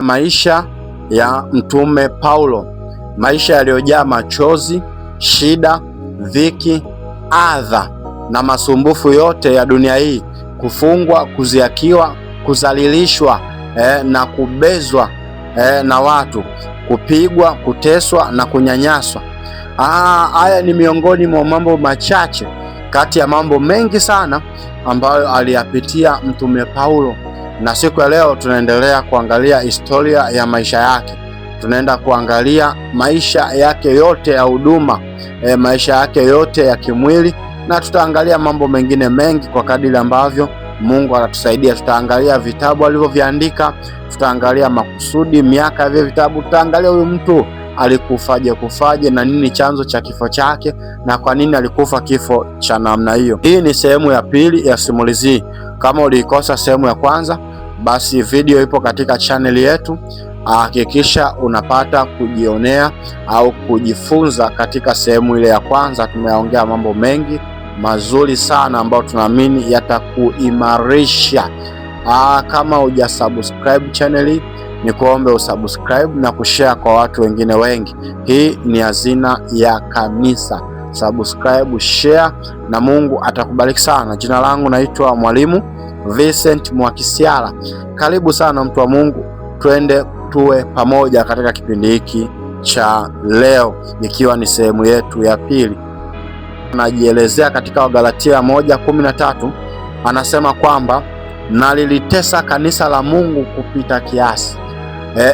Maisha ya Mtume Paulo, maisha yaliyojaa machozi, shida, dhiki, adha na masumbufu yote ya dunia hii, kufungwa, kuziakiwa, kudhalilishwa na kubezwa na watu, kupigwa, kuteswa na kunyanyaswa. Haya ni miongoni mwa mambo machache kati ya mambo mengi sana ambayo aliyapitia Mtume Paulo, na siku ya leo tunaendelea kuangalia historia ya maisha yake. Tunaenda kuangalia maisha yake yote ya huduma, maisha yake yote ya kimwili, na tutaangalia mambo mengine mengi kwa kadiri ambavyo Mungu anatusaidia. Tutaangalia vitabu alivyoviandika, tutaangalia makusudi, miaka ya vitabu, tutaangalia huyu mtu alikufaje na nini chanzo cha kifo chake na kwa nini alikufa kifo cha namna hiyo. Hii ni sehemu ya pili ya simulizi. Kama uliikosa sehemu ya kwanza, basi video ipo katika channel yetu. Hakikisha unapata kujionea au kujifunza katika sehemu ile ya kwanza. Tumeongea mambo mengi mazuri sana ambayo tunaamini yatakuimarisha. Kama hujasubscribe channel hii, ni kuombe usubscribe na kushare kwa watu wengine wengi. Hii ni hazina ya kanisa. Subscribe, share na Mungu atakubariki sana. Jina langu naitwa Mwalimu Vincent Mwakisyala. Karibu sana mtu wa Mungu, twende tuwe pamoja katika kipindi hiki cha leo, ikiwa ni sehemu yetu ya pili. Anajielezea katika Wagalatia 1:13, anasema kwamba nalilitesa kanisa la Mungu kupita kiasi.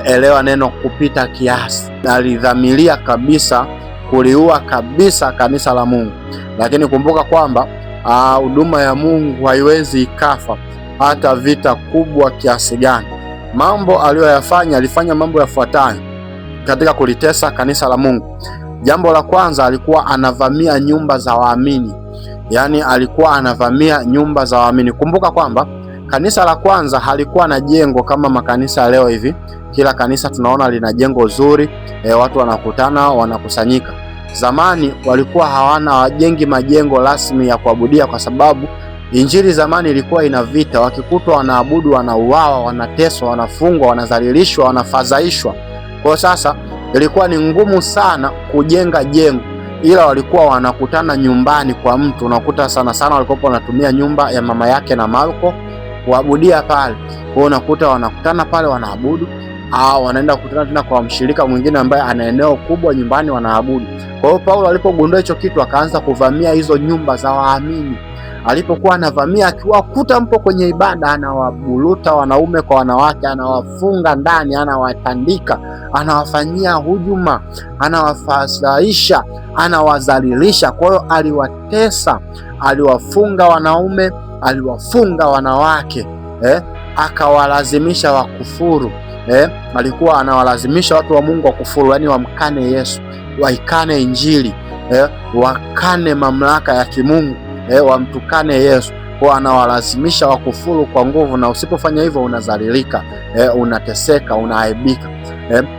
Elewa neno kupita kiasi. Alidhamiria kabisa kuliua kabisa kanisa la Mungu, lakini kumbuka kwamba huduma ya Mungu haiwezi ikafa hata vita kubwa kiasi gani. Mambo aliyoyafanya, alifanya mambo yafuatayo katika kulitesa kanisa la Mungu. Jambo la kwanza, alikuwa anavamia nyumba za waamini. Yaani alikuwa anavamia nyumba za waamini. Kumbuka kwamba kanisa la kwanza halikuwa na jengo kama makanisa leo hivi. Kila kanisa tunaona lina jengo zuri, watu wanakutana, wanakusanyika. Zamani walikuwa wajengi majengo rasmi ya kuabudia, kwa sababu injili zamani ilikuwa ina vita. Wakikutwa wanaabudu, wanauawa, wanateswa, wanafungwa, wanadhalilishwa, wanafadhaishwa. Kwa sasa ilikuwa ni ngumu sana kujenga jengo, ila walikuwa wanakutana nyumbani kwa mtu. Unakuta sana sana walikuwa wanatumia nyumba ya mama yake na Marko kuabudia pale. Kwa unakuta wanakutana pale wanaabudu, au wanaenda kukutana tena kwa mshirika mwingine ambaye ana eneo kubwa nyumbani wanaabudu. Kwa hiyo Paulo alipogundua hicho kitu, akaanza kuvamia hizo nyumba za waamini. Alipokuwa anavamia, akiwakuta mpo kwenye ibada, anawaburuta wanaume kwa wanawake, anawafunga ndani, anawatandika, anawafanyia hujuma, anawafadhaisha, anawadhalilisha. Kwa hiyo aliwatesa, aliwafunga wanaume, aliwafunga wanawake, akawalazimisha wakufuru. Alikuwa anawalazimisha watu wa Mungu wakufuru, yani wamkane Yesu, waikane injili, wakane mamlaka ya kimungu, wamtukane Yesu. Kwa anawalazimisha wakufuru kwa nguvu, na usipofanya hivyo unadhalilika, unateseka, unaaibika.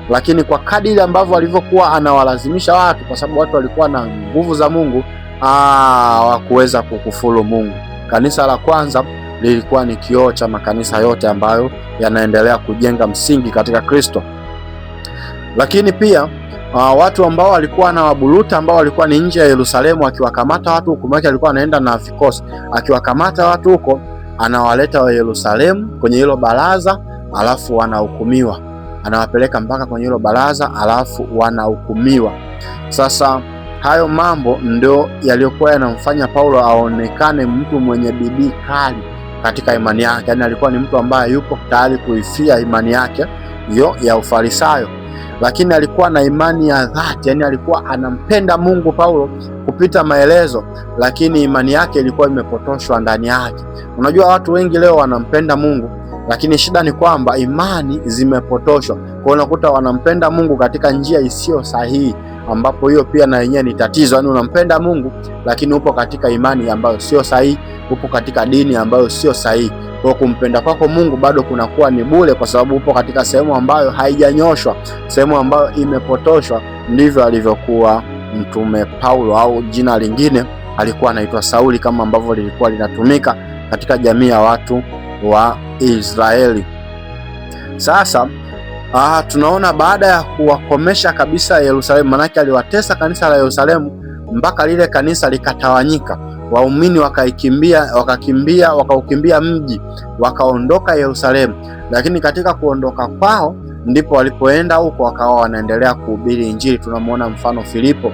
Lakini kwa kadiri ambavyo alivyokuwa anawalazimisha watu, kwa sababu watu walikuwa na nguvu za Mungu, hawakuweza kukufuru Mungu. Kanisa la kwanza lilikuwa ni kioo cha makanisa yote ambayo yanaendelea kujenga msingi katika Kristo. Lakini pia watu ambao walikuwa na waburuta, ambao walikuwa ni nje ya Yerusalemu, akiwakamata watu huko, maana alikuwa anaenda na vikosi, akiwakamata watu huko anawaleta wa Yerusalemu kwenye hilo baraza, alafu wanahukumiwa, anawapeleka mpaka kwenye hilo baraza, alafu wanahukumiwa. Sasa hayo mambo ndio yaliyokuwa yanamfanya Paulo aonekane mtu mwenye bidii kali katika imani yake. Yaani alikuwa ni mtu ambaye yupo tayari kuifia imani yake hiyo ya Ufarisayo, lakini alikuwa na imani ya dhati. Yaani alikuwa anampenda Mungu Paulo kupita maelezo, lakini imani yake ilikuwa imepotoshwa ndani yake. Unajua watu wengi leo wanampenda Mungu, lakini shida ni kwamba imani zimepotoshwa. Kwa unakuta wanampenda Mungu katika njia isiyo sahihi, ambapo hiyo pia na yenyewe ni tatizo. Yaani unampenda Mungu lakini upo katika imani ambayo sio sahihi, upo katika dini ambayo sio sahihi. Kwa kumpenda kwako Mungu bado kunakuwa ni bure, kwa sababu upo katika sehemu ambayo haijanyoshwa, sehemu ambayo imepotoshwa. Ndivyo alivyokuwa Mtume Paulo, au jina lingine alikuwa anaitwa Sauli, kama ambavyo lilikuwa linatumika katika jamii ya watu wa Israeli. Sasa tunaona baada ya kuwakomesha kabisa Yerusalemu, manake aliwatesa kanisa la Yerusalemu mpaka lile kanisa likatawanyika, waumini wakaukimbia mji, wakaondoka Yerusalemu. Lakini katika kuondoka kwao ndipo walipoenda huko wakawa wanaendelea kuhubiri Injili. Tunamwona mfano Filipo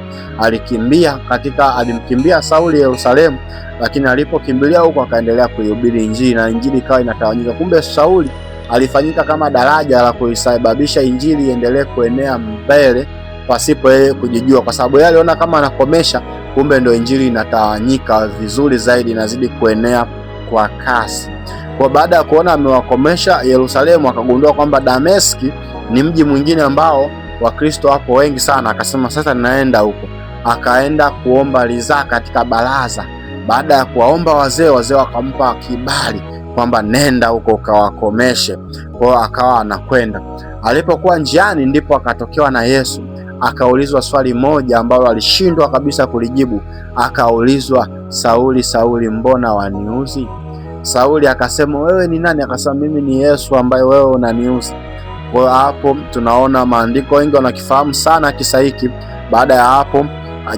alimkimbia Sauli Yerusalemu, lakini alipokimbilia huko akaendelea kuihubiri Injili na Injili ikawa inatawanyika. Kumbe Sauli alifanyika kama daraja la kuisababisha Injili iendelee kuenea mbele pasipo yeye kujijua, kwa sababu yeye aliona kama anakomesha, kumbe ndio Injili inatawanyika vizuri zaidi, inazidi kuenea kwa kasi. Kwa baada ya kuona amewakomesha Yerusalemu, akagundua kwamba Dameski ni mji mwingine ambao Wakristo hapo wengi sana. Akasema sasa ninaenda huko. Akaenda kuomba ridhaa katika baraza. Baada ya kuwaomba wazee wakampa kibali kwamba nenda huko ukawakomeshe. Kwa hiyo akawa anakwenda. Alipokuwa njiani ndipo akatokewa na Yesu. Akaulizwa swali moja ambalo alishindwa kabisa kulijibu. Akaulizwa, Sauli, Sauli, mbona waniuzi? Sauli akasema, wewe ni nani? Akasema, mimi ni Yesu ambaye wewe unaniuzi. Kwa hapo tunaona maandiko wengi wanakifahamu sana kisa hiki. Baada ya hapo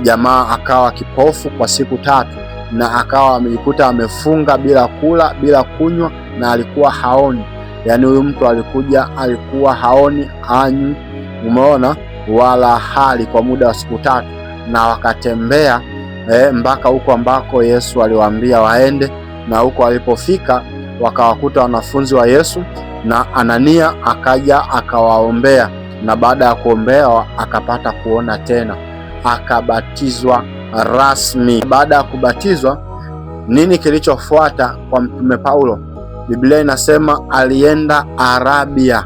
jamaa akawa kipofu kwa siku 3 na akawa amejikuta amefunga bila kula bila kunywa, na alikuwa haoni. Yaani huyu mtu alikuwa haoni, anywi, umeona, wala hali kwa muda wa siku 3, na wakatembea mpaka huko ambako Yesu aliwaambia waende. Na huko alipofika wakawakuta wanafunzi wa Yesu, na Anania akaja akawaombea, na baada ya kuombewa akapata kuona tena, akabatizwa rasmi. Baada ya kubatizwa, nini kilichofuata kwa Mtume Paulo? Biblia inasema alienda Arabia.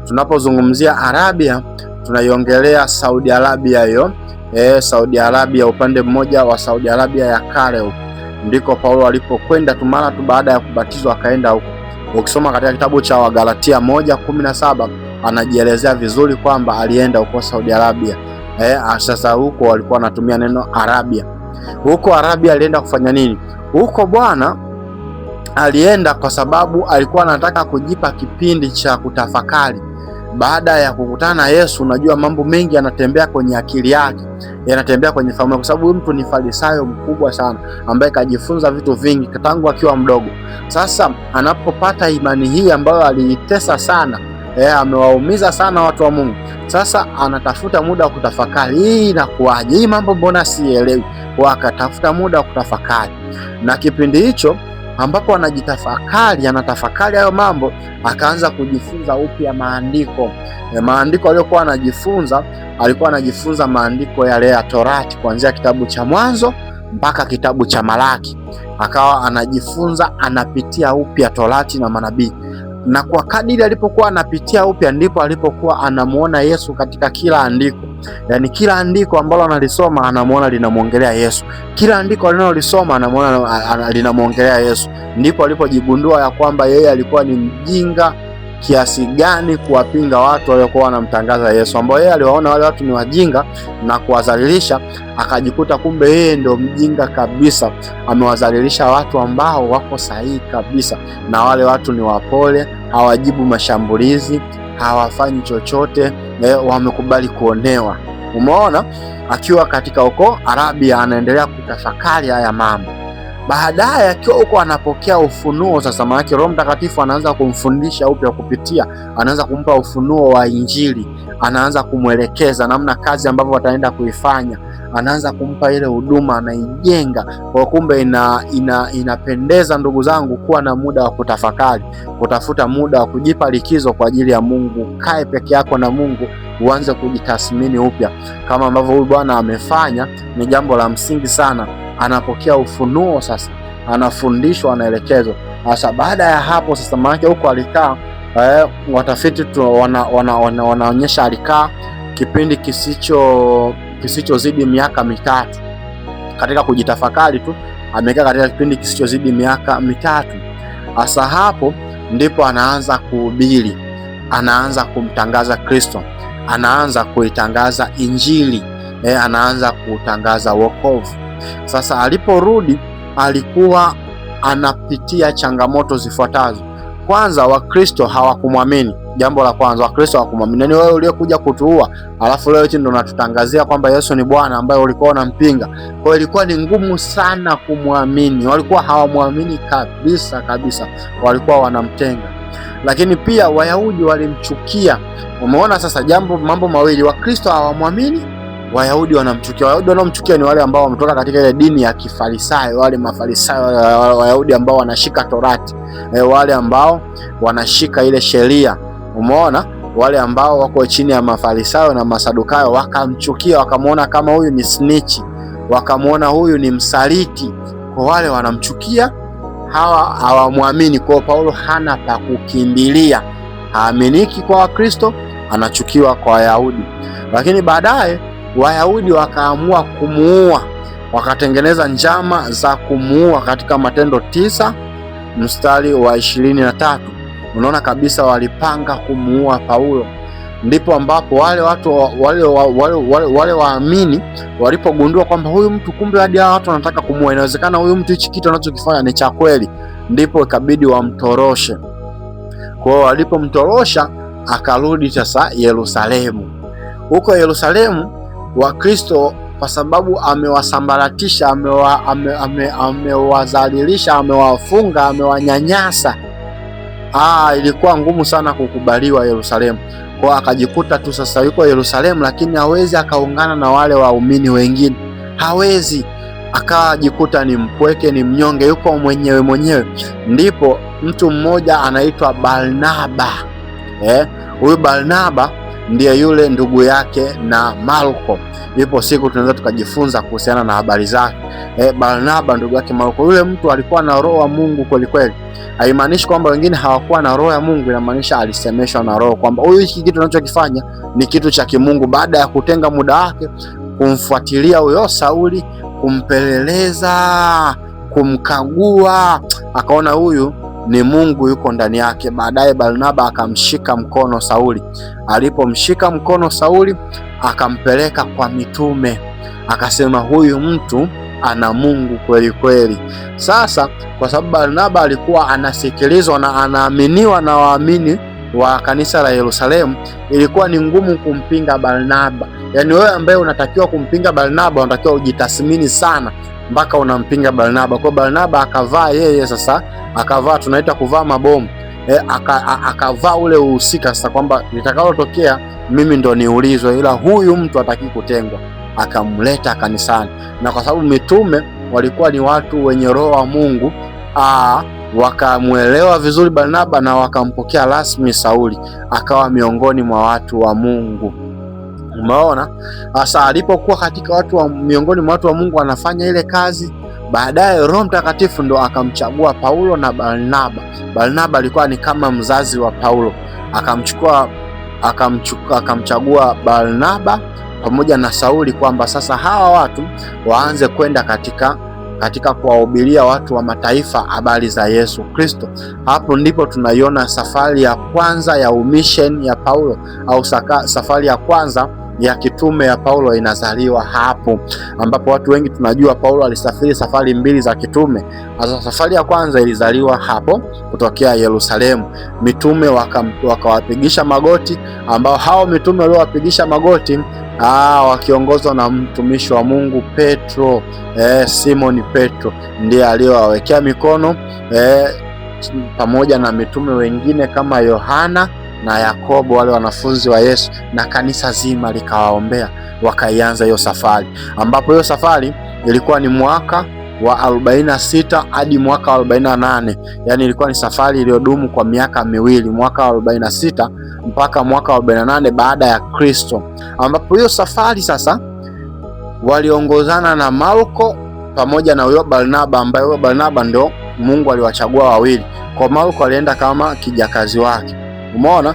Tunapozungumzia Arabia tunaiongelea Saudi Arabia hiyo. Saudi Arabia, upande mmoja wa Saudi Arabia ya kale huko ndiko Paulo alipokwenda tu mara tu baada ya kubatizwa akaenda huko. Ukisoma katika kitabu cha Wagalatia 1:17 anajielezea vizuri kwamba alienda huko Saudi Arabia. Sasa huko walikuwa wanatumia neno Arabia. Huko Arabia alienda kufanya nini? Huko bwana alienda kwa sababu alikuwa anataka kujipa kipindi cha kutafakari. Baada ya kukutana na Yesu, unajua mambo mengi yanatembea kwenye akili yake, yanatembea kwenye fahamu, kwa sababu mtu ni farisayo mkubwa sana ambaye kajifunza vitu vingi tangu akiwa mdogo. Sasa anapopata imani hii ambayo aliitesa sana, amewaumiza sana watu wa Mungu, sasa anatafuta muda wa kutafakari, hii inakuaje, hii mambo mbona sielewi. Kwa akatafuta muda wa kutafakari, na kipindi hicho ambapo anatafakari hayo mambo, akaanza kujifunza upya maandiko. Maandiko aliyokuwa anajifunza, alikuwa anajifunza maandiko yale ya Torati kuanzia kitabu cha Mwanzo mpaka kitabu cha Malaki. Akawa anajifunza, anapitia upya Torati na manabii. Na kwa kadiri alipokuwa anapitia upya, ndipo alipokuwa anamuona Yesu katika kila andiko. Yaani kila andiko ambalo analisoma anamuona linamuongelea Yesu. Kila andiko analolisoma anamuona linamuongelea Yesu. Ndipo alipojigundua ya kwamba yeye alikuwa ni mjinga kiasi gani kuwapinga watu waliokuwa wanamtangaza Yesu, ambao yeye aliwaona wale watu ni wajinga na kuwadhalilisha. Akajikuta kumbe yeye ndio mjinga kabisa, amewadhalilisha watu ambao wako sahihi kabisa, na wale watu ni wapole, hawajibu mashambulizi, hawafanyi chochote, wamekubali kuonewa. Umeona, akiwa katika huko Arabia anaendelea kutafakari haya mambo. Baadaye akiwa huko anapokea ufunuo. Sasa maana Roho Mtakatifu anaanza kumfundisha upya kupitia, anaanza kumpa ufunuo wa Injili, anaanza kumwelekeza namna kazi ambavyo wataenda kuifanya, anaanza kumpa ile huduma, anaijenga. Kwa kumbe inapendeza ndugu zangu kuwa na muda wa kutafakari, kutafuta muda wa kujipa likizo kwa ajili ya Mungu. Kae peke yako na Mungu, uanze kujitathmini upya kama ambavyo huyu bwana amefanya. Ni jambo la msingi sana. Anapokea ufunuo, sasa anafundishwa, anaelekezwa. Sasa baada ya hapo sasa, maana huko alikaa, watafiti wanaonyesha alikaa kipindi kisichozidi miaka 3 katika kujitafakari tu. Amekaa katika kipindi kisichozidi miaka 3. Sasa hapo ndipo anaanza kuhubiri, anaanza kumtangaza Kristo, anaanza kuitangaza Injili, anaanza kutangaza wokovu. Sasa aliporudi alikuwa anapitia changamoto zifuatazo. Kwanza, Wakristo hawakumwamini. jambo la kwanza, Wakristo hawakumwamini. Yaani wewe uliyekuja kutuua, alafu leo eti ndo unatutangazia kwamba Yesu ni Bwana ambaye ulikuwa unampinga. Kwa hiyo ilikuwa ni ngumu sana kumwamini. Walikuwa hawamwamini kabisa kabisa. Walikuwa wanamtenga. Lakini pia Wayahudi walimchukia. Umeona sasa mambo mawili, Wakristo hawamwamini, Wayahudi wanamchukia. Wayahudi wanaomchukia ni wale ambao wametoka katika ile dini ya Kifarisayo, wale Mafarisayo, Wayahudi ambao wanashika Torati, wale ambao wanashika ile sheria. Umeona, wale ambao wako chini ya Mafarisayo na Masadukayo wakamchukia, wakamwona kama huyu ni snitch, wakamwona huyu ni msaliti. Kwa wale wanamchukia, hawa hawamwamini. Kwa Paulo hana pa kukimbilia, haaminiki kwa Wakristo, anachukiwa kwa Wayahudi. Lakini baadaye Wayahudi wakaamua kumuua, wakatengeneza njama za kumuua katika Matendo 9 mstari wa 23. Unaona kabisa walipanga kumuua Paulo. Ndipo ambapo wale watu wale waamini walipogundua kwamba huyu mtu kumbe hadi hao watu wanataka kumuua, inawezekana huyu mtu hichi kitu anachokifanya ni cha kweli, ndipo ikabidi wamtoroshe. Kwa hiyo walipomtorosha akarudi sasa Yerusalemu. Huko Yerusalemu Wakristo, kwa sababu amewasambaratisha, amewazalilisha, amewafunga, amewanyanyasa, ilikuwa ngumu sana kukubaliwa Yerusalemu. Kwa akajikuta tu sasa yuko Yerusalemu, lakini hawezi akaungana na wale waumini wengine, hawezi, akajikuta ni mpweke, ni mnyonge, yuko mwenyewe. Ndipo mtu mmoja anaitwa Barnaba. Huyu Barnaba ndiye yule ndugu yake na Marko. Ipo siku tunaweza tukajifunza kuhusiana na habari zake. Barnaba ndugu yake Marko, yule mtu alikuwa na roho wa Mungu kweli kweli. Haimaanishi kwamba wengine hawakuwa na roho ya Mungu, inamaanisha alisemeshwa na roho kwamba huyu hiki kitu anachokifanya ni kitu cha kimungu. Baada ya kutenga muda wake kumfuatilia huyo Sauli, kumpeleleza, kumkagua, akaona huyu ni Mungu yuko ndani yake. Baadaye Barnaba akamshika mkono Sauli. Alipomshika mkono Sauli, akampeleka kwa mitume, akasema huyu mtu ana Mungu kweli kweli. Sasa kwa sababu Barnaba alikuwa anasikilizwa na anaaminiwa na waamini wa kanisa la Yerusalemu, ilikuwa ni ngumu kumpinga Barnaba. Yaani wewe ambaye unatakiwa kumpinga Barnaba, unatakiwa ujitathmini sana mpaka unampinga Barnaba. Kwa Barnaba akavaa yeye sasa, akavaa, tunaita kuvaa mabomu. Akavaa ule uhusika sasa kwamba litakalotokea mimi ndo niulizwe, ila huyu mtu hataki kutengwa. Akamleta kanisani, na kwa sababu mitume walikuwa ni watu wenye roho wa Mungu, wakamwelewa vizuri Barnaba na wakampokea rasmi Sauli, akawa miongoni mwa watu wa Mungu. Umeona? Sasa alipokuwa katika miongoni mwa watu wa Mungu anafanya ile kazi, baadaye Roho Mtakatifu ndo akamchagua Paulo na Barnaba. Barnaba alikuwa ni kama mzazi wa Paulo, akamchagua Barnaba pamoja na Sauli kwamba sasa hawa watu waanze kwenda katika kuwahubiria watu wa mataifa habari za Yesu Kristo. Hapo ndipo tunaiona safari ya kwanza ya umission ya Paulo, au safari ya kwanza ya kitume ya Paulo inazaliwa hapo, ambapo watu wengi tunajua Paulo alisafiri safari mbili za kitume. Sasa safari ya kwanza ilizaliwa hapo kutokea Yerusalemu. Mitume wakawapigisha magoti, ambao hao mitume waliowapigisha magoti wakiongozwa na mtumishi wa Mungu Petro, Simoni Petro ndiye aliyowawekea mikono, pamoja na mitume wengine kama Yohana na Yakobo, wale wanafunzi wa Yesu, na kanisa zima likawaombea, wakaianza hiyo safari, ambapo hiyo safari ilikuwa ni mwaka wa 46 hadi mwaka wa 48. Yani ilikuwa ni safari iliyodumu kwa miaka miwili, mwaka wa 46 mpaka mwaka wa 48 baada ya Kristo, ambapo hiyo safari sasa waliongozana na Marko pamoja na huyo Barnaba, ambaye huyo Barnaba ndio Mungu aliwachagua wawili. Kwa Marko alienda kama kijakazi wake. Umeona?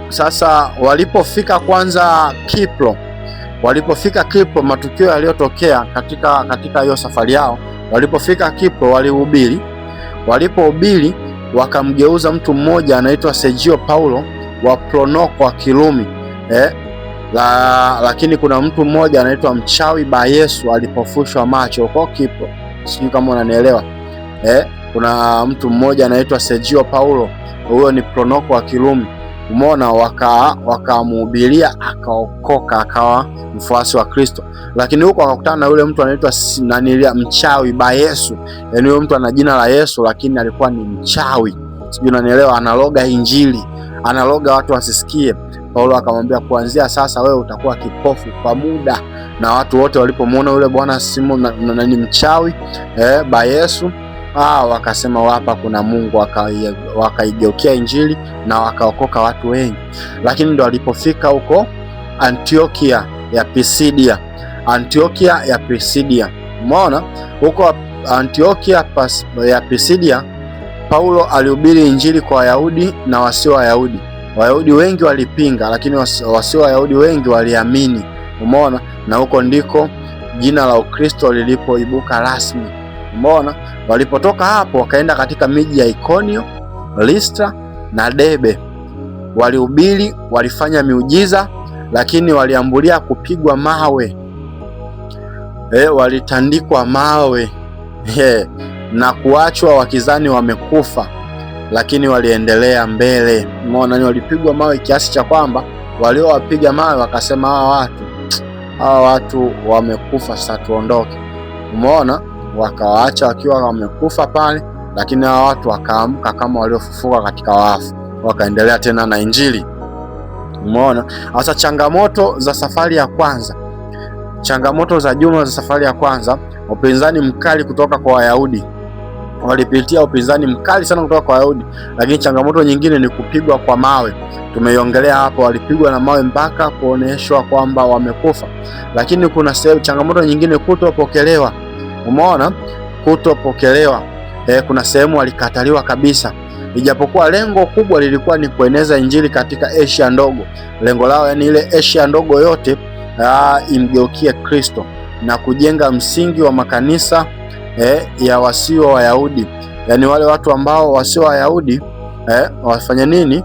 Sasa walipofika kwanza Kipro, matukio yaliyotokea katika hiyo safari yao, walipofika Kipro walipohubiri wakamgeuza mtu mmoja anaitwa Sergio Paulo wa Pronoko wa Kirumi. Lakini kuna mtu mmoja anaitwa mchawi Ba Yesu alipofushwa macho huko Kipro. Sijui kama unanielewa. kuna mtu mmoja anaitwa Sergio Paulo, huyo ni pronoko wa Kirumi. Umeona, wakamhubiria akaokoka, akawa mfuasi wa Kristo. Lakini huko akakutana na yule mtu anaitwa mchawi ba Yesu. Yaani huyo mtu ana jina la Yesu lakini alikuwa ni mchawi. Sijui unanielewa, analoga injili, analoga watu wasisikie. Paulo akamwambia, kuanzia sasa wewe utakuwa kipofu kwa muda. Na watu wote walipomwona yule bwana Simon ni mchawi ba Yesu, wakasema hapa kuna Mungu, wakaigeukia injili na wakaokoka watu wengi. Lakini ndo alipofika huko Antiokia ya Pisidia. Umeona, huko Antiokia ya Pisidia Paulo alihubiri injili kwa Wayahudi na wasio Wayahudi. Wayahudi wengi walipinga, lakini wasio Wayahudi wengi waliamini. Umeona, na huko ndiko jina la Ukristo lilipoibuka rasmi. Umeona, walipotoka hapo wakaenda katika miji ya Ikonio, Listra na Derbe. Walihubiri, walifanya miujiza, lakini waliambulia kupigwa mawe. Walitandikwa mawe na kuachwa wakizani wamekufa, lakini waliendelea mbele. Umeona, walipigwa mawe kiasi cha kwamba waliowapiga mawe wakasema hawa watu wamekufa, sasa tuondoke. Umeona, wakawaacha wakiwa wamekufa pale, lakini hawa watu wakaamka kama waliofufuka katika wafu, wakaendelea tena na injili. Umeona, hasa changamoto za safari ya kwanza, changamoto za jumla za safari ya kwanza, upinzani mkali kutoka kwa Wayahudi. Walipitia upinzani mkali sana kutoka kwa Wayahudi, lakini changamoto nyingine ni kupigwa kwa mawe. Tumeiongelea hapo, walipigwa na mawe mpaka kuoneshwa kwamba wamekufa. Lakini kuna changamoto nyingine, kutopokelewa. Umeona, kutopokelewa. Kuna sehemu walikataliwa kabisa, ijapokuwa lengo kubwa lilikuwa ni kueneza injili katika Asia ndogo. Lengo lao, yani ile Asia ndogo yote imgeukie Kristo na kujenga msingi wa makanisa ya wasio Wayahudi. Yani wale watu ambao wasio Wayahudi wafanye nini?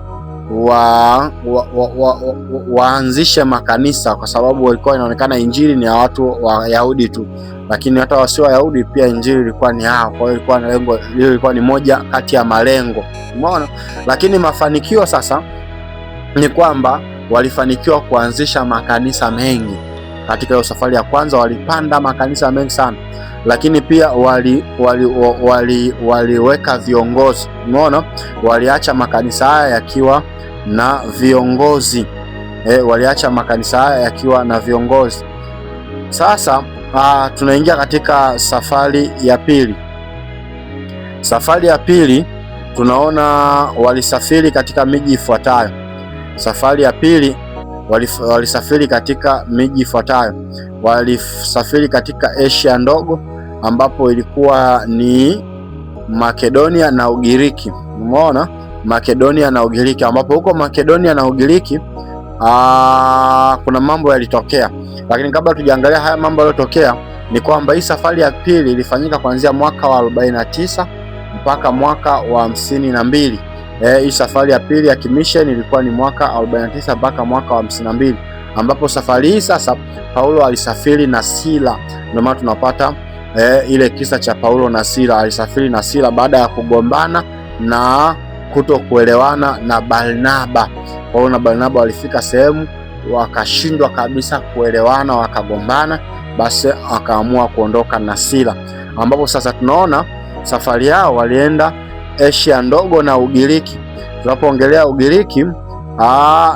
Waanzishe makanisa, kwa sababu walikuwa inaonekana injili ni ya watu wa Wayahudi tu, lakini hata wasio Wayahudi pia injili ilikuwa ni hao. Kwa hiyo ilikuwa na lengo, ilikuwa ni moja kati ya malengo. Umeona, lakini mafanikio sasa ni kwamba walifanikiwa kuanzisha makanisa mengi. Katika hiyo safari ya kwanza walipanda makanisa mengi sana, lakini pia waliweka viongozi. Umeona, waliacha makanisa haya yakiwa na viongozi. Waliacha makanisa haya yakiwa na viongozi. Sasa tunaingia katika safari ya pili. Safari ya pili tunaona walisafiri katika miji ifuatayo. Safari ya pili walisafiri katika miji ifuatayo. Walisafiri katika Asia ndogo, ambapo ilikuwa ni Makedonia na Ugiriki. Umeona, Makedonia na Ugiriki, ambapo huko Makedonia na Ugiriki kuna mambo yalitokea. Lakini kabla tujaangalia haya mambo yaliyotokea, ni kwamba hii safari ya pili ilifanyika kuanzia mwaka wa 49 mpaka mwaka wa 52. Hii safari ya pili ya kimisheni ilikuwa ni mwaka 49 mpaka mwaka wa 52, ambapo safari hii sasa Paulo alisafiri na Sila. Ndio maana tunapata ile kisa cha Paulo na Sila. Alisafiri na Sila baada ya kugombana na kutokuelewana na Barnaba. Paulo na Barnaba walifika sehemu wakashindwa kabisa kuelewana, wakagombana, basi akaamua kuondoka na Sila, ambapo sasa tunaona safari yao walienda Asia ndogo na Ugiriki. Tunapoongelea Ugiriki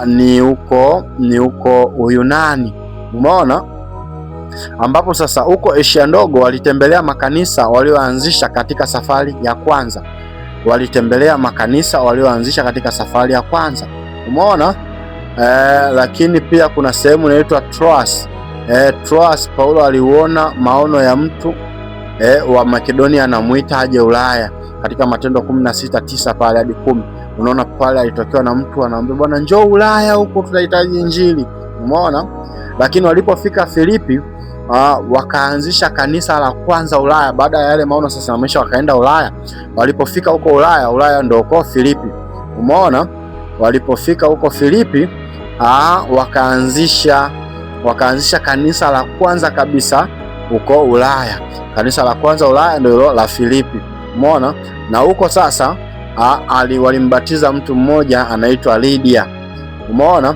ni huko Uyunani. Umeona, ambapo sasa huko Asia ndogo walitembelea makanisa walioanzisha katika safari ya kwanza. Walitembelea makanisa walioanzisha katika safari ya kwanza. Umeona, lakini pia kuna sehemu inaitwa Troas. Troas Paulo aliuona maono ya mtu wa Makedonia anamuita aje Ulaya, katika Matendo 16:9 pale hadi 10. Unaona pale alitokewa na mtu anamwambia, bwana njoo Ulaya huko tunahitaji injili. Umeona, lakini walipofika Filipi wakaanzisha kanisa la kwanza Ulaya. Baada ya yale maono sasa wamesha wakaenda Ulaya. Walipofika huko Ulaya ndio huko Filipi. Umeona, walipofika huko Filipi wakaanzisha kanisa la kwanza kabisa huko Ulaya. Kanisa la kwanza Ulaya ndio la Filipi. Umeona? Na huko sasa walimbatiza mtu mmoja anaitwa Lydia. Umeona?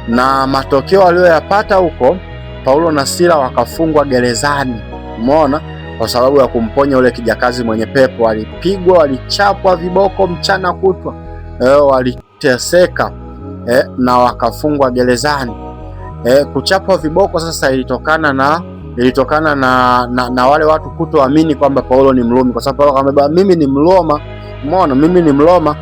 Na matokeo aliyoyapata huko, Paulo na Sila wakafungwa gerezani. Umeona? Kwa sababu ya kumponya ule kijakazi mwenye pepo. Walipigwa, walichapwa viboko mchana kutwa, waliteseka, na wakafungwa gerezani. Kuchapwa viboko sasa ilitokana na wale watu kutoamini kwamba Paulo ni Mrumi, kwa sababu Paulo akamwambia mimi ni Mroma. Umeona, mimi ni Mroma.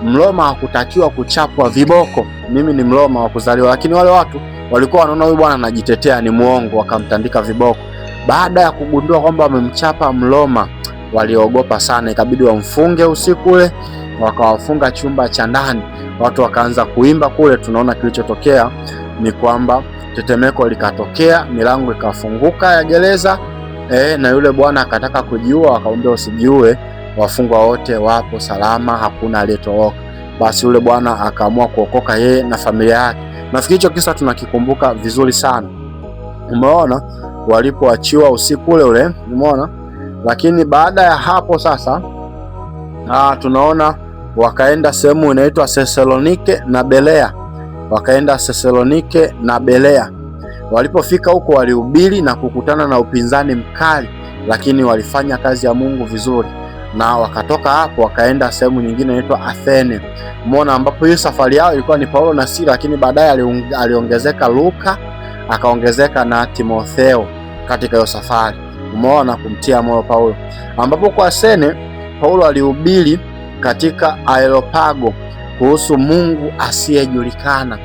Mroma hakutakiwa kuchapwa viboko, mimi ni Mroma wa kuzaliwa. Lakini wale watu walikuwa wanaona huyu bwana anajitetea, ni muongo, wakamtandika viboko. Baada ya kugundua kwamba wamemchapa Mroma, waliogopa sana, ikabidi wamfunge usiku ule, wakawafunga chumba cha ndani. Watu wakaanza kuimba kule. Tunaona kilichotokea ni kwamba tetemeko likatokea, milango ikafunguka ya gereza, na yule bwana akataka kujiua, akamwambia usijiue, wafungwa wote wapo salama, hakuna aliyetoroka. Basi yule bwana akaamua kuokoka yeye na familia yake. Nafikiri hicho kisa tunakikumbuka vizuri sana. Umeona, walipoachiwa usiku ule ule. Umeona, lakini baada ya hapo sasa tunaona wakaenda sehemu inaitwa Thessalonike na Berea. Wakaenda Thessalonike na Berea. Walipofika huko walihubiri na kukutana na upinzani mkali, lakini walifanya kazi ya Mungu vizuri, na wakatoka hapo wakaenda sehemu nyingine inaitwa Athene. Umeona, ambapo hiyo safari yao ilikuwa ni Paulo na Sila, lakini baadaye aliongezeka Luka, akaongezeka na Timotheo katika hiyo safari. Umeona, kumtia moyo Paulo. Ambapo kwa Athene Paulo alihubiri katika Areopago kuhusu Mungu asiyejulikana.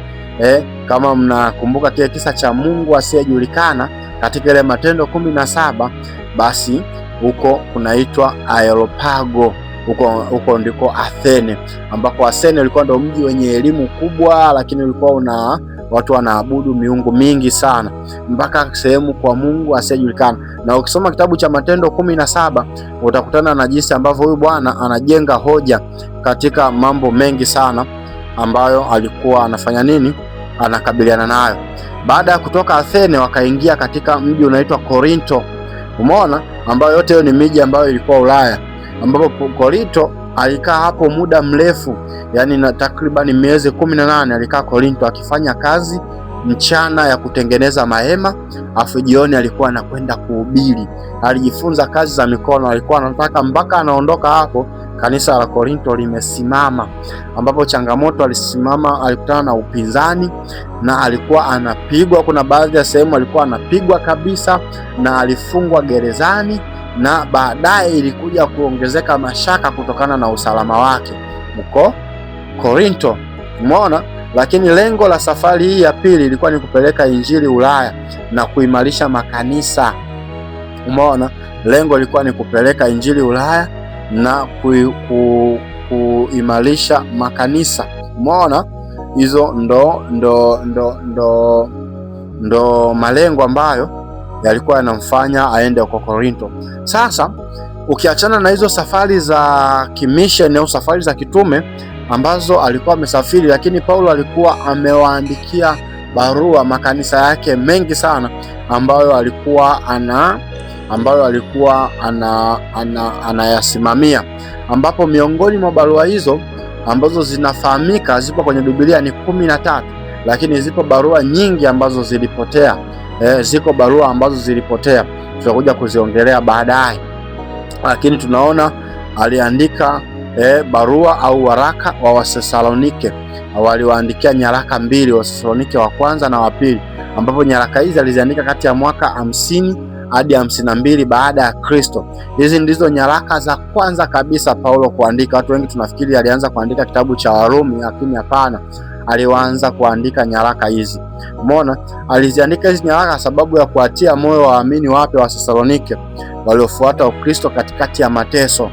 Kama mnakumbuka kile kisa cha Mungu asiyejulikana katika ile Matendo 17, basi huko kunaitwa Areopago. Huko ndiko Athene, ambako Athene ulikuwa ndio mji wenye elimu kubwa, lakini ulikuwa una watu wanaabudu miungu mingi sana, mpaka sehemu kwa Mungu asiyejulikana. Na ukisoma kitabu cha Matendo 17 utakutana na jinsi ambavyo huyu bwana anajenga hoja katika mambo mengi sana ambayo alikuwa anafanya nini, anakabiliana nayo. Baada ya kutoka Athene wakaingia katika mji unaitwa Korinto. Umeona, ambayo yote hiyo ni miji ambayo ilikuwa Ulaya, ambapo Korinto alikaa hapo muda mrefu, yani na takriban miezi 18 alikaa Korinto akifanya kazi mchana ya kutengeneza mahema, afu jioni alikuwa anakwenda kuhubiri. Alijifunza kazi za mikono, alikuwa anataka mpaka anaondoka hapo kanisa la Korinto limesimama, ambapo changamoto alisimama, alikutana na upinzani na alikuwa anapigwa. Kuna baadhi ya sehemu alikuwa anapigwa kabisa na alifungwa gerezani, na baadaye ilikuja kuongezeka mashaka kutokana na usalama wake huko Korinto. Umeona, lakini lengo la safari hii ya pili ilikuwa ni kupeleka injili Ulaya na kuimarisha makanisa. Umeona, lengo lilikuwa ni kupeleka injili Ulaya na kuimarisha makanisa. Umeona, hizo ndo malengo ambayo yalikuwa yanamfanya aende huko Korinto. Sasa ukiachana na hizo safari za kimisheni au safari za kitume ambazo alikuwa amesafiri, lakini Paulo alikuwa amewaandikia barua makanisa yake mengi sana ambayo alikuwa anayasimamia, ambapo miongoni mwa barua hizo ambazo zinafahamika zipo kwenye Biblia ni 13, lakini zipo barua nyingi ambazo zilipotea. Ziko barua ambazo zilipotea, tutakuja kuziongelea baadaye, lakini tunaona aliandika barua au waraka wa Wathesalonike. Waliwaandikia nyaraka mbili, Wathesalonike wa kwanza na wa pili, ambapo nyaraka hizi aliziandika kati ya mwaka 50 hadi 52 baada ya Kristo. Hizi ndizo nyaraka za kwanza kabisa Paulo kuandika. Watu wengi tunafikiri alianza kuandika kitabu cha Warumi, lakini hapana, alianza kuandika nyaraka hizi. Umeona, aliziandika hizi nyaraka sababu ya kuatia moyo waamini wapya wa Wathesalonike waliofuata Ukristo katikati ya mateso.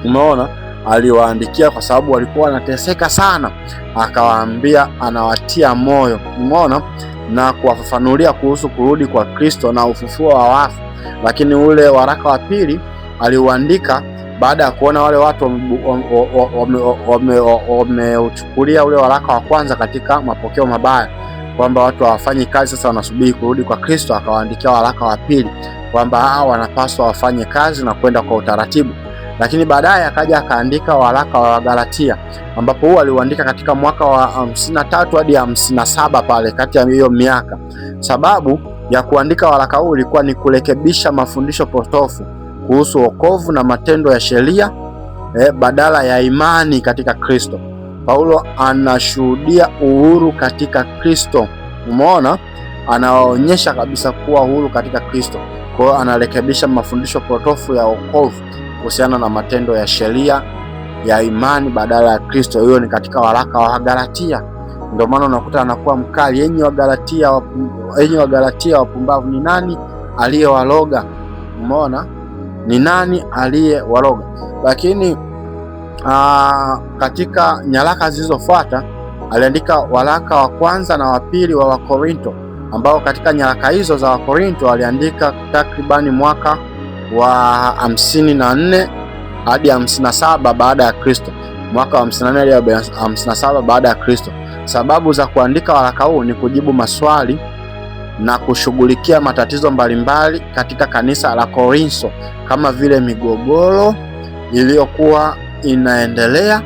Umeona, aliwaandikia kwa sababu walikuwa wanateseka sana, akawaambia anawatia moyo. Umeona, na kuwafafanulia kuhusu kurudi kwa Kristo na ufufuo wa wafu. Lakini ule waraka wa pili aliuandika baada ya kuona wale watu wameuchukulia ule waraka wa kwanza katika mapokeo mabaya, kwamba watu hawafanyi kazi, sasa wanasubiri kurudi kwa Kristo. Akawaandikia waraka wa pili kwamba hao wanapaswa wafanye kazi na kwenda kwa utaratibu. lakini baadaye akaja akaandika waraka wa Galatia, ambapo huu aliuandika katika mwaka wa 53 hadi 57 pale kati ya hiyo miaka. Sababu ya kuandika waraka huu ilikuwa ni kurekebisha mafundisho potofu kuhusu wokovu na matendo ya sheria badala ya imani katika Kristo. Paulo anashuhudia uhuru katika Kristo. Umeona, anaonyesha kabisa kuwa uhuru katika Kristo. Kwa hiyo anarekebisha mafundisho potofu ya wokovu kuhusiana na matendo ya sheria ya imani badala ya Kristo. Hiyo ni katika waraka wa Galatia. Ndio maana unakuta anakuwa mkali, enyi wa Galatia wapumbavu, ni nani aliyewaloga? Umeona, ni nani aliyewaloga? Lakini katika nyaraka zilizofuata aliandika waraka wa kwanza na wa pili wa Wakorinto, ambao katika nyaraka hizo za Wakorinto aliandika takribani mwaka wa 54 hadi 57 baada ya Kristo, mwaka wa 54 hadi 57 baada ya Kristo. Sababu za kuandika waraka huu ni kujibu maswali na kushughulikia matatizo mbalimbali katika kanisa la Korintho, kama vile migogoro iliyokuwa inaendelea,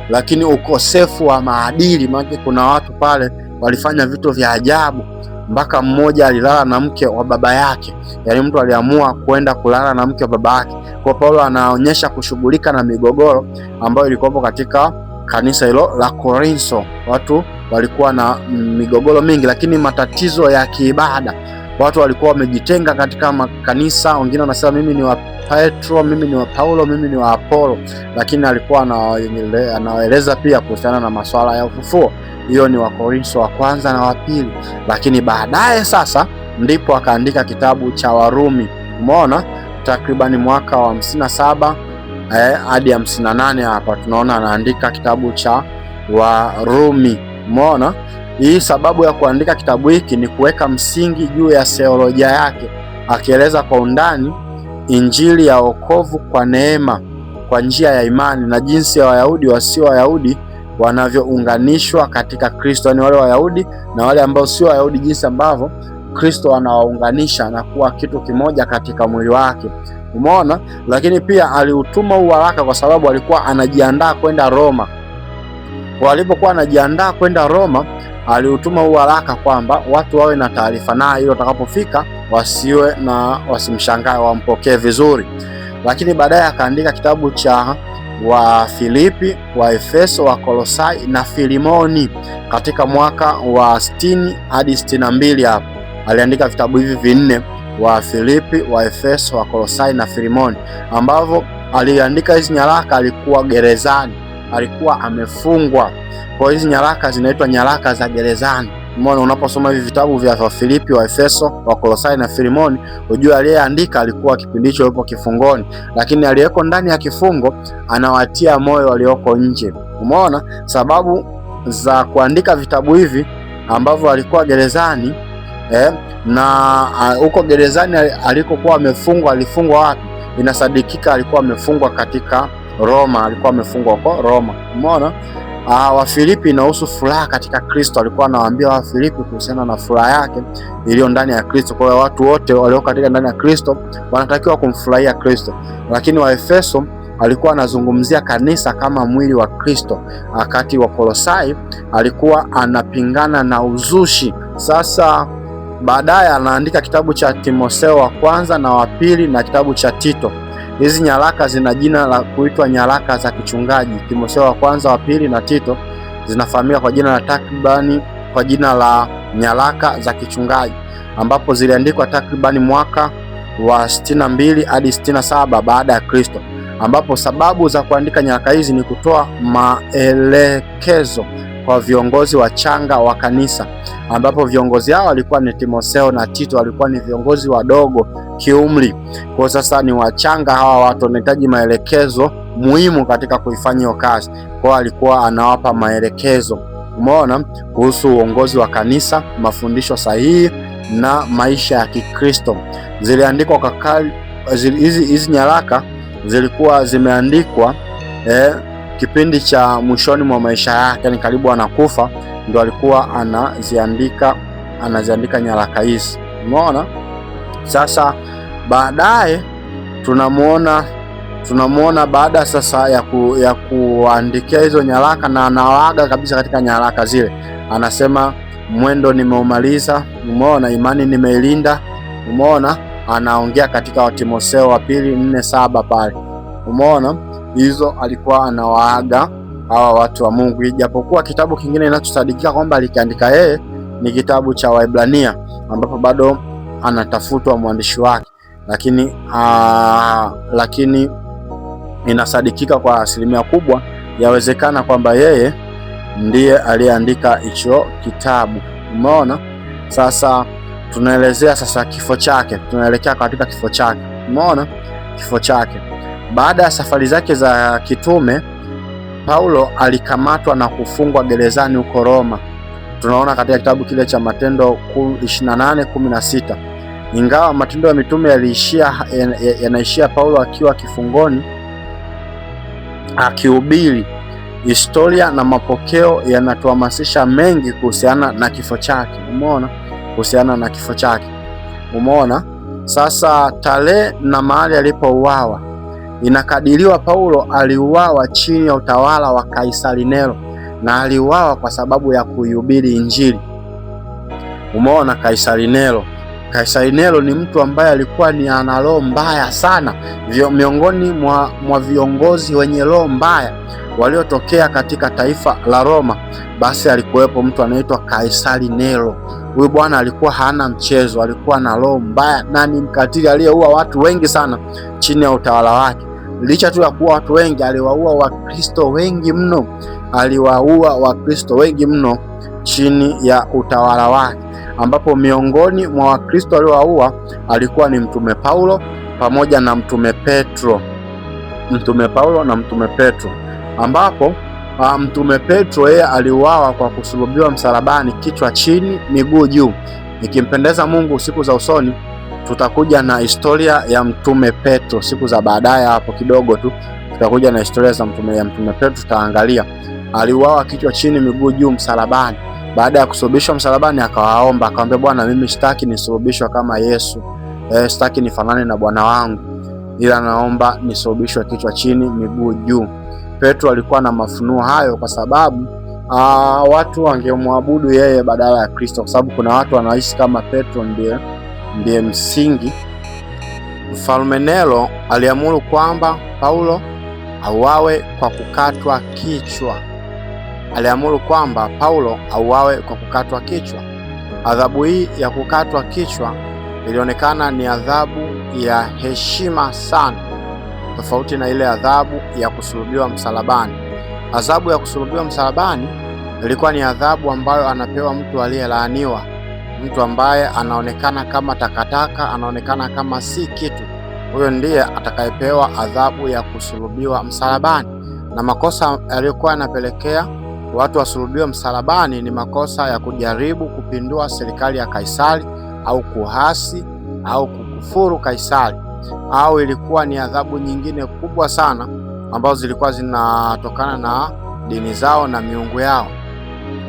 lakini ukosefu wa maadili. Maana kuna watu pale walifanya vitu vya ajabu, mpaka mmoja alilala na mke wa baba yake. Yaani mtu aliamua kwenda kulala na mke wa baba yake. Kwa Paulo anaonyesha kushughulika na migogoro ambayo ilikuwa katika kanisa hilo la Korintho. Watu walikuwa na migogoro mingi, lakini matatizo ya kiibada. Watu walikuwa wamejitenga katika makanisa. Wengine wanasema mimi ni wa Petro, mimi ni wa Paulo, mimi ni wa Apolo, lakini alikuwa anaeleza pia kuhusiana na masuala ya ufufuo. Hiyo ni Wakorintho wa kwanza na wa pili. Lakini baadaye sasa ndipo akaandika kitabu cha Warumi. Umeona, takribani mwaka wa 57 hadi 58 hapa tunaona anaandika kitabu cha Warumi. Umeona, hii sababu ya kuandika kitabu hiki ni kuweka msingi juu ya theolojia yake, akieleza kwa undani injili ya wokovu kwa neema kwa njia ya imani na jinsi ya Wayahudi wasio Wayahudi wanavyounganishwa katika Kristo. Yaani wale Wayahudi na wale ambao sio Wayahudi, jinsi ambavyo Kristo anawaunganisha na kuwa kitu kimoja katika mwili wake. Umeona, lakini pia aliutuma huu waraka kwa sababu alikuwa anajiandaa kwenda Roma. Walipokuwa anajiandaa kwenda Roma, aliutuma huu waraka kwamba watu wawe na taarifa naye, ili watakapofika wasiwe na wasimshangae, wampokee vizuri. Lakini baadaye akaandika kitabu cha wa Filipi, wa Efeso, wa Kolosai na Filimoni katika mwaka wa 60 hadi 62. Hapo aliandika vitabu hivi vinne, wa Filipi, wa Efeso, wa Kolosai na Filimoni, ambavyo aliandika hizi nyaraka alikuwa gerezani, alikuwa amefungwa. Kwa hizi nyaraka zinaitwa nyaraka za gerezani. Umeona, unaposoma hivi vitabu vya Filipi, wa Efeso, wa Kolosai na Filimoni, ujue aliyeandika alikuwa kipindi hicho yupo kifungoni, lakini aliyeko ndani ya kifungo anawatia moyo walioko nje. Umeona, sababu za kuandika vitabu hivi ambavyo alikuwa gerezani na huko gerezani alikokuwa amefungwa, alifungwa wapi? Inasadikika alikuwa amefungwa katika Roma, alikuwa amefungwa huko Roma. Umeona, Wafilipi inahusu furaha katika Kristo. Alikuwa anawaambia Wafilipi kuhusiana na furaha yake iliyo ndani ya Kristo. Kwa hiyo watu wote walio katika ndani ya Kristo wanatakiwa kumfurahia Kristo. Lakini Waefeso alikuwa anazungumzia kanisa kama mwili wa Kristo. Wakati wa Kolosai alikuwa anapingana na uzushi. Sasa baadaye anaandika kitabu cha Timotheo wa kwanza na wa pili na kitabu cha Tito. Hizi nyaraka zina jina la kuitwa nyaraka za kichungaji. Timotheo wa kwanza, wa pili na Tito zinafahamika kwa jina la takribani kwa jina la nyaraka za kichungaji, ambapo ziliandikwa takribani mwaka wa 62 hadi 67 baada ya Kristo, ambapo sababu za kuandika nyaraka hizi ni kutoa maelekezo kwa viongozi wachanga wa kanisa, ambapo viongozi hao walikuwa ni Timotheo na Tito, walikuwa ni viongozi wadogo kiumri. Kwa sasa ni wachanga hawa watu, wanahitaji maelekezo muhimu katika kuifanya hiyo kazi. Kwa alikuwa anawapa maelekezo, umeona, kuhusu uongozi wa kanisa, mafundisho sahihi na maisha ya Kikristo. Ziliandikwa kwa hizi nyaraka zilikuwa zimeandikwa kipindi cha mwishoni mwa maisha yake, yani karibu anakufa, ndio alikuwa anaziandika nyaraka hizi. Umeona? Sasa baadaye tunamuona tunamuona baada sasa ya kuandikia hizo nyaraka, na anawaaga kabisa katika nyaraka zile, anasema mwendo nimeumaliza, umeona, imani nimeilinda, umeona. Anaongea katika Watimoseo wa pili 4:7 pale, umeona. Hizo alikuwa anawaaga hawa watu wa Mungu, ijapokuwa kitabu kingine kinachosadikika kwamba alikiandika yeye ni kitabu cha Waebrania, ambapo bado anatafutwa mwandishi wake, lakini inasadikika kwa asilimia kubwa, yawezekana kwamba yeye ndiye aliyeandika hicho kitabu, umeona. Sasa tunaelezea sasa kifo chake, tunaelekea katika kifo chake, umeona, kifo chake. Baada ya safari zake za kitume, Paulo alikamatwa na kufungwa gerezani huko Roma. Tunaona katika kitabu kile cha Matendo 28:16. Ingawa matendo ya mitume yanaishia Paulo akiwa kifungoni akihubiri, historia na mapokeo yanatuhamasisha mengi kuhusiana na kifo chake, umeona, kuhusiana na kifo chake, umeona. Sasa tarehe na mahali alipouawa, inakadiriwa Paulo aliuawa chini ya utawala wa Kaisari Nero, na aliuawa kwa sababu ya kuihubiri Injili, umeona. Kaisari Nero ni mtu ambaye alikuwa ni ana roho mbaya sana. Miongoni mwa viongozi wenye roho mbaya waliotokea katika taifa la Roma, basi alikuwepo mtu anaitwa Kaisari Nero. Huyu bwana alikuwa hana mchezo, alikuwa na roho mbaya na ni mkatili aliyeua watu wengi sana chini ya utawala wake. Licha tu ya kuua watu wengi, aliwaua Wakristo wengi mno chini ya utawala wake, ambapo miongoni mwa Wakristo aliowaua alikuwa ni Mtume Paulo pamoja na Mtume Petro. Ambapo Mtume Petro yeye aliuawa kwa kusulubiwa msalabani, kichwa chini miguu juu. Ikimpendeza Mungu, siku za usoni tutakuja na historia ya Mtume Petro. Siku za baadaye hapo kidogo tu tutakuja na historia za Mtume Petro. Tutaangalia aliuawa kichwa chini miguu juu msalabani. Baada ya kusulubishwa msalabani, akawaomba, akamwambia, Bwana, mimi sitaki nisulubishwe kama Yesu, sitaki nifanane na Bwana wangu, ila naomba nisulubishwe kichwa chini miguu juu. Petro alikuwa na mafunuo hayo kwa sababu watu wangemwabudu yeye badala ya Kristo, kwa sababu kuna watu wanaishi kama Petro ndiye msingi. Mfalme Nero aliamuru kwamba Paulo auawe kwa kukatwa kichwa. Adhabu hii ya kukatwa kichwa ilionekana ni adhabu ya heshima sana, tofauti na ile adhabu ya kusulubiwa msalabani. Adhabu ya kusulubiwa msalabani ilikuwa ni adhabu ambayo anapewa mtu aliyelaaniwa, mtu ambaye anaonekana kama takataka, anaonekana kama si kitu. Huyo ndiye atakayepewa adhabu ya kusulubiwa msalabani. Na makosa yaliyokuwa yanapelekea watu wasulubiwe msalabani ni makosa ya kujaribu kupindua serikali ya Kaisari, au kuhasi au kukufuru Kaisari, au ilikuwa ni adhabu nyingine kubwa sana ambazo zilikuwa zinatokana na dini zao na miungu yao,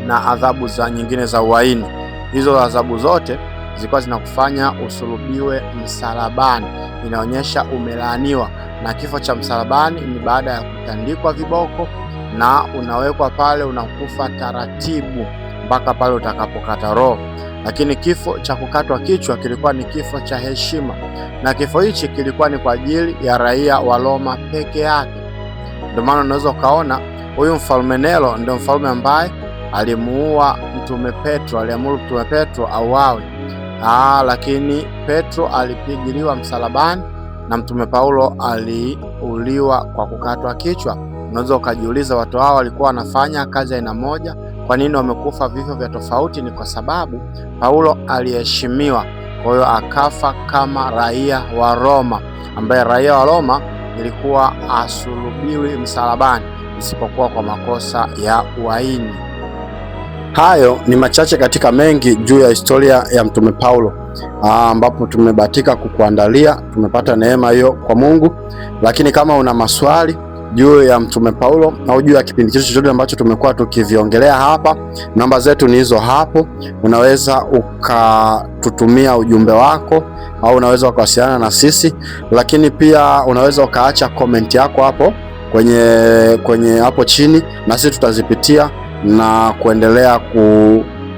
na adhabu nyingine za uhaini. Hizo adhabu zote zilikuwa zinakufanya usulubiwe msalabani, inaonyesha umelaaniwa. Na kifo cha msalabani ni baada ya kutandikwa viboko, na unawekwa pale, unakufa taratibu mpaka pale utakapokata roho. Lakini kifo cha kukatwa kichwa kilikuwa ni kifo cha heshima, na kifo hichi kilikuwa ni kwa ajili ya raia wa Roma peke yake. Ndio maana unaweza ukaona huyu mfalme Nero ndio mfalme ambaye alimuua Mtume Petro, aliamuru Mtume Petro auawe. Lakini Petro alipigiliwa msalabani na Mtume Paulo aliuliwa kwa kukatwa kichwa. Unaweza ukajiuliza, watu hao walikuwa wanafanya kazi aina moja, kwa nini wamekufa vifo vya tofauti? Ni kwa sababu Paulo aliheshimiwa, kwa hiyo akafa kama raia wa Roma, ambaye raia wa Roma ilikuwa asulubiwi msalabani isipokuwa kwa makosa ya uhaini. Hayo ni machache katika mengi juu ya historia ya Mtume Paulo, ambapo tumebahatika kukuandalia. Tumepata neema hiyo kwa Mungu, lakini kama una maswali juu ya Mtume Paulo au juu ya kipindi chetu chochote ambacho tumekuwa tukiviongelea hapa, namba zetu ni hizo hapo. Unaweza ukatutumia ujumbe wako au unaweza ukawasiliana na sisi, lakini pia unaweza ukaacha comment yako hapo kwenye hapo chini, na sisi tutazipitia na kuendelea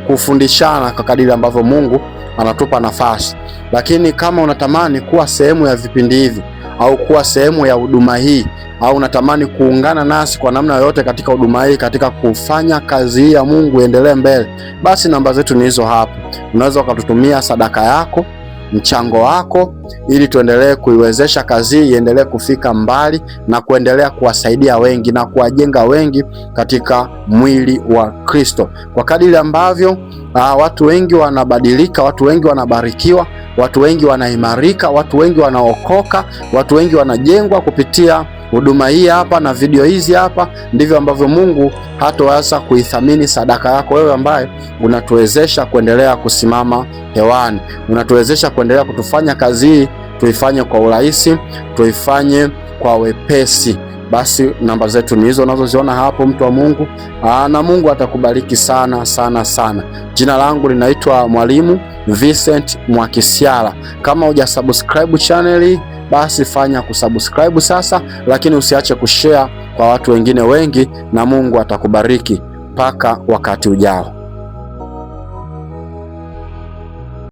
kufundishana kwa kadiri ambavyo Mungu anatupa nafasi. Lakini kama unatamani kuwa sehemu ya vipindi hivi au kuwa sehemu ya huduma hii au unatamani kuungana nasi kwa namna yoyote katika huduma hii, katika kufanya kazi hii ya Mungu iendelee mbele, basi namba zetu ni hizo hapo. Unaweza ukatutumia sadaka yako, mchango wako, ili tuendelee kuiwezesha kazi hii iendelee kufika mbali na kuendelea kuwasaidia wengi na kuwajenga wengi katika mwili wa Kristo. Kwa kadiri ambavyo watu wengi wanabadilika, watu wengi wanabarikiwa, watu wengi wanaimarika, watu wengi wanaokoka, watu wengi wanajengwa kupitia huduma hii hapa na video hizi hapa, ndivyo ambavyo Mungu hataweza kuithamini sadaka yako wewe ambaye unatuwezesha kuendelea kusimama hewani, unatuwezesha kuendelea kutufanya kazi hii tuifanye kwa urahisi, tuifanye kwa wepesi. Basi namba zetu ni hizo unazoziona hapo, mtu wa Mungu, na Mungu atakubariki sana sana sana. Jina langu linaitwa Mwalimu Vincent Mwakisyala. Kama hujasubscribe channel, basi fanya kusubscribe sasa, lakini usiache kushare kwa watu wengine wengi, na Mungu atakubariki mpaka wakati ujao.